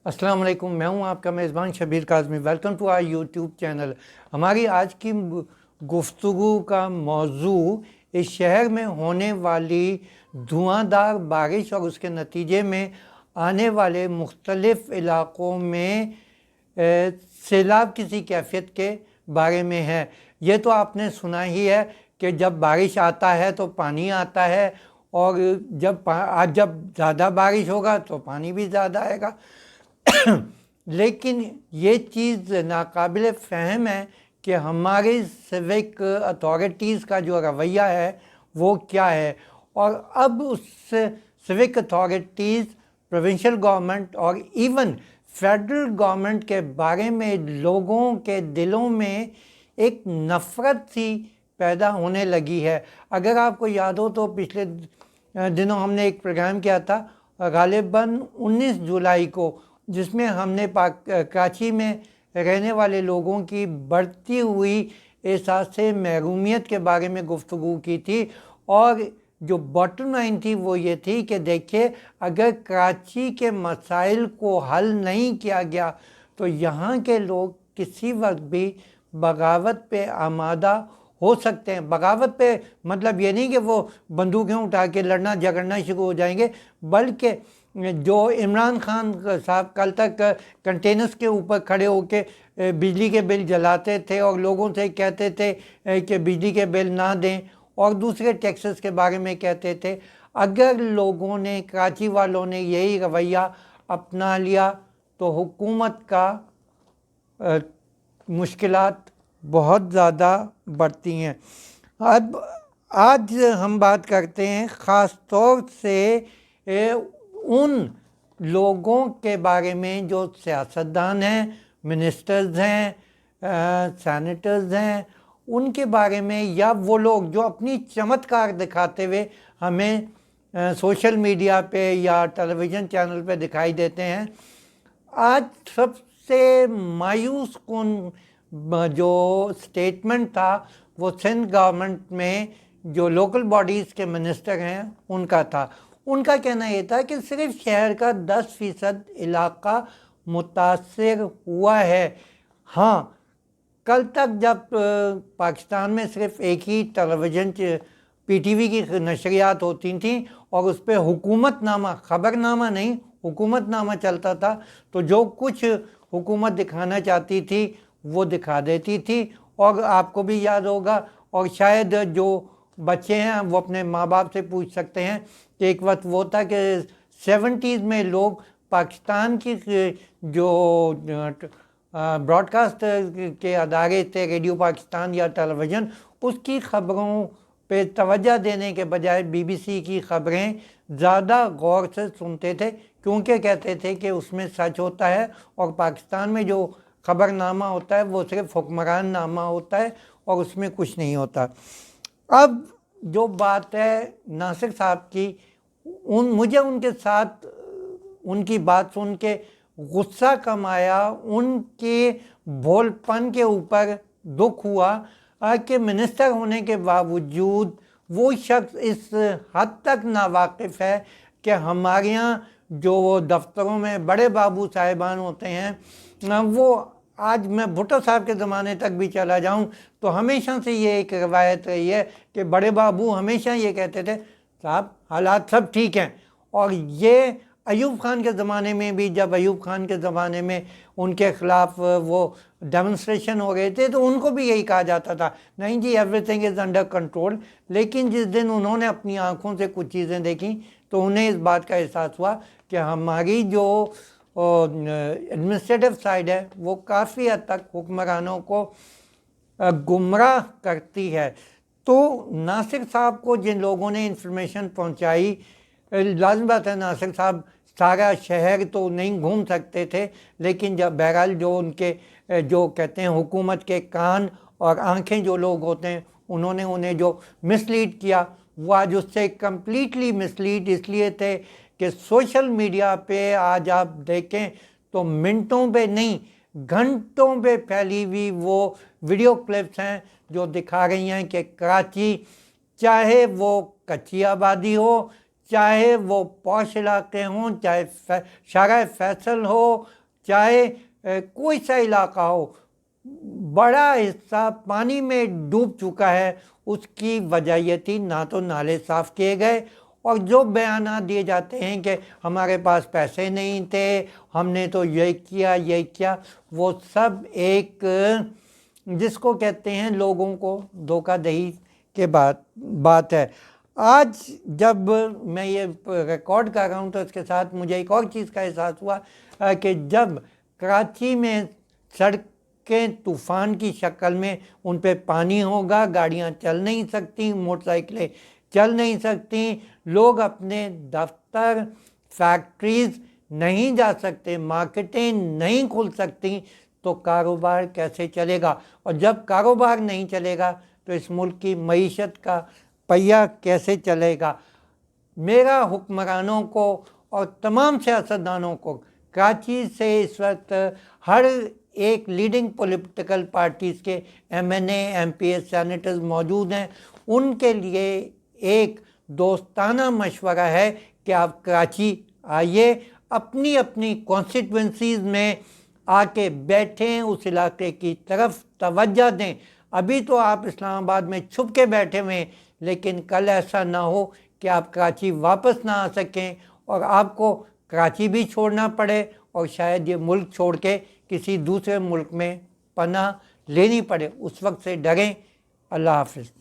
अस्सलाम वालेकुम। मैं हूं आपका मेज़बान Shabbir Kazmi. Welcome to our YouTube channel. हमारी आज की गुफ्तगू का मौजू इस शहर में होने वाली धुआंधार बारिश और उसके नतीजे में आने वाले मुख्तलिफ़ इलाक़ों में सैलाब किसी कैफियत के बारे में है। ये तो आपने सुना ही है कि जब बारिश आता है तो पानी आता है, और जब ज़्यादा बारिश होगा तो पानी भी ज़्यादा आएगा। लेकिन ये चीज़ नाकाबिल फ़हम है कि हमारी सिविक अथॉरिटीज़ का जो रवैया है वो क्या है। और अब उस सिविक अथॉरिटीज़, प्रोविंशियल गवर्नमेंट और इवन फेडरल गवर्नमेंट के बारे में लोगों के दिलों में एक नफ़रत सी पैदा होने लगी है। अगर आपको याद हो तो पिछले दिनों हमने एक प्रोग्राम किया था, गालिबन 19 जुलाई को, जिसमें हमने कराची में रहने वाले लोगों की बढ़ती हुई एहसास महरूमियत के बारे में गुफ्तगू की थी। और जो बॉटम लाइन थी वो ये थी कि देखिए, अगर कराची के मसाइल को हल नहीं किया गया तो यहाँ के लोग किसी वक्त भी बगावत पे आमादा हो सकते हैं। बगावत पे मतलब ये नहीं कि वो बंदूकें उठा के लड़ना झगड़ना शुरू हो जाएंगे, बल्कि जो इमरान खान साहब कल तक कंटेनर्स के ऊपर खड़े होके बिजली के बिल जलाते थे और लोगों से कहते थे कि बिजली के बिल ना दें, और दूसरे टैक्सेस के बारे में कहते थे, अगर लोगों ने, कराची वालों ने यही रवैया अपना लिया तो हुकूमत का मुश्किलात बहुत ज़्यादा बढ़ती हैं। अब आज हम बात करते हैं ख़ास तौर से उन लोगों के बारे में जो सियासतदान हैं, मिनिस्टर्स हैं, सेनेटर्स हैं, उनके बारे में, या वो लोग जो अपनी चमत्कार दिखाते हुए हमें सोशल मीडिया पे या टेलीविज़न चैनल पे दिखाई देते हैं। आज सबसे मायूस कुन जो स्टेटमेंट था वो सिंध गवर्नमेंट में जो लोकल बॉडीज़ के मिनिस्टर हैं उनका था। उनका कहना ये था कि सिर्फ शहर का 10% इलाका मुतासर हुआ है। हाँ, कल तक जब पाकिस्तान में सिर्फ एक ही टेलीविज़न PTV की नशरियात होती थी और उस पर हुकूमतनामा, ख़बरनामा नहीं, हुकूमतनामा चलता था, तो जो कुछ हुकूमत दिखाना चाहती थी वो दिखा देती थी। और आपको भी याद होगा, और शायद जो बच्चे हैं वो अपने माँ बाप से पूछ सकते हैं कि एक वक्त वो था कि 70s में लोग पाकिस्तान की जो ब्रॉडकास्ट के अदारे थे, रेडियो पाकिस्तान या टेलीविज़न, उसकी ख़बरों पे तवज्जो देने के बजाय BBC की ख़बरें ज़्यादा गौर से सुनते थे, क्योंकि कहते थे कि उसमें सच होता है, और पाकिस्तान में जो ख़बरनामा होता है वो सिर्फ हुक्मरान नामा होता है और उसमें कुछ नहीं होता। अब जो बात है नासिर साहब की, मुझे उनके साथ उनकी बात सुन के गुस्सा कम आया, उनके भोलपन के ऊपर दुख हुआ कि मिनिस्टर होने के बावजूद वो शख्स इस हद तक नावाकिफ़ है कि हमारे यहाँ जो दफ्तरों में बड़े बाबू साहिबान होते हैं, वो आज मैं भुट्टो साहब के ज़माने तक भी चला जाऊं तो हमेशा से ये एक रवायत रही है कि बड़े बाबू हमेशा ये कहते थे, साहब हालात सब ठीक हैं। और ये अयूब खान के ज़माने में भी, जब अयूब खान के ज़माने में उनके ख़िलाफ़ वो डेमोन्स्ट्रेशन हो रहे थे तो उनको भी यही कहा जाता था, नहीं जी एवरीथिंग इज़ अंडर कंट्रोल। लेकिन जिस दिन उन्होंने अपनी आँखों से कुछ चीज़ें देखी तो उन्हें इस बात का एहसास हुआ कि हमारी जो एडमिनिस्ट्रेटिव साइड है वो काफ़ी हद तक हुक्मरानों को गुमराह करती है। तो नासिर साहब को जिन लोगों ने इन्फॉर्मेशन पहुंचाई, लाज़िम बात है नासिर साहब सारा शहर तो नहीं घूम सकते थे, लेकिन जब बहरहाल जो उनके जो कहते हैं हुकूमत के कान और आंखें जो लोग होते हैं, उन्होंने उन्हें जो मिसलीड किया, वो आज उससे कम्प्लीटली मिसलीड इसलिए थे कि सोशल मीडिया पे आज आप देखें तो मिनटों पे नहीं घंटों पे फैली हुई वो वीडियो क्लिप्स हैं जो दिखा रही हैं कि कराची, चाहे वो कच्ची आबादी हो, چاہے وہ پوش علاقے ہوں، چاہے شارع فیصل ہو، چاہے کوئی سا علاقہ ہو، بڑا حصہ پانی میں ڈوب چکا ہے۔ اس کی وجہ یہ تھی نہ تو نالے صاف کیے گئے، اور جو بیانات دیے جاتے ہیں کہ ہمارے پاس پیسے نہیں تھے، ہم نے تو یہ کیا، وہ سب ایک جس کو کہتے ہیں لوگوں کو دھوکہ دہی کے بات ہے۔ آج جب میں یہ ریکارڈ کر رہا ہوں تو اس کے ساتھ مجھے ایک اور چیز کا احساس ہوا کہ جب کراچی میں سڑکیں طوفان کی شکل میں ان پہ پانی ہوگا، گاڑیاں چل نہیں سکتی، موٹر سائیکلیں چل نہیں سکتی، لوگ اپنے دفتر، فیکٹریز نہیں جا سکتے، مارکیٹیں نہیں کھل سکتی، تو کاروبار کیسے چلے گا؟ اور جب کاروبار نہیں چلے گا تو اس ملک کی معیشت کا پہیہ کیسے چلے گا؟ میرا حکمرانوں کو اور تمام سیاستدانوں کو، کراچی سے اس وقت ہر ایک لیڈنگ پولیٹیکل پارٹیز کے ایم این اے، ایم پی ایس، سینیٹرز موجود ہیں، ان کے لیے ایک دوستانہ مشورہ ہے کہ آپ کراچی آئیے، اپنی اپنی کانسٹیٹوئنسیز میں آ کے بیٹھیں، اس علاقے کی طرف توجہ دیں۔ ابھی تو آپ اسلام آباد میں چھپ کے بیٹھے ہوئے ہیں، لیکن کل ایسا نہ ہو کہ آپ کراچی واپس نہ آ سکیں اور آپ کو کراچی بھی چھوڑنا پڑے، اور شاید یہ ملک چھوڑ کے کسی دوسرے ملک میں پناہ لینی پڑے۔ اس وقت سے ڈریں۔ اللہ حافظ۔